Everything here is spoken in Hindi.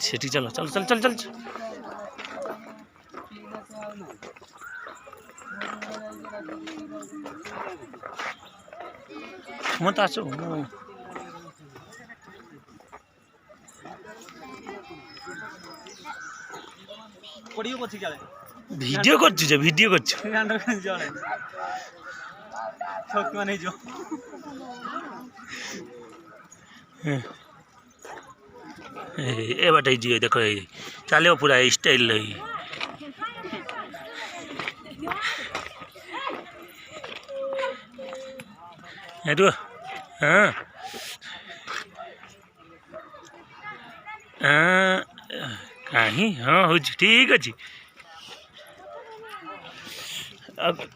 सेठी चलो चल चल चल चल मत आसो वीडियो कर वीडियो कर ए बाटे जी देखो चलो पूरा स्टाइल रुह हाँ हाँ कहीं हाँ हो ठीक अच्छे अब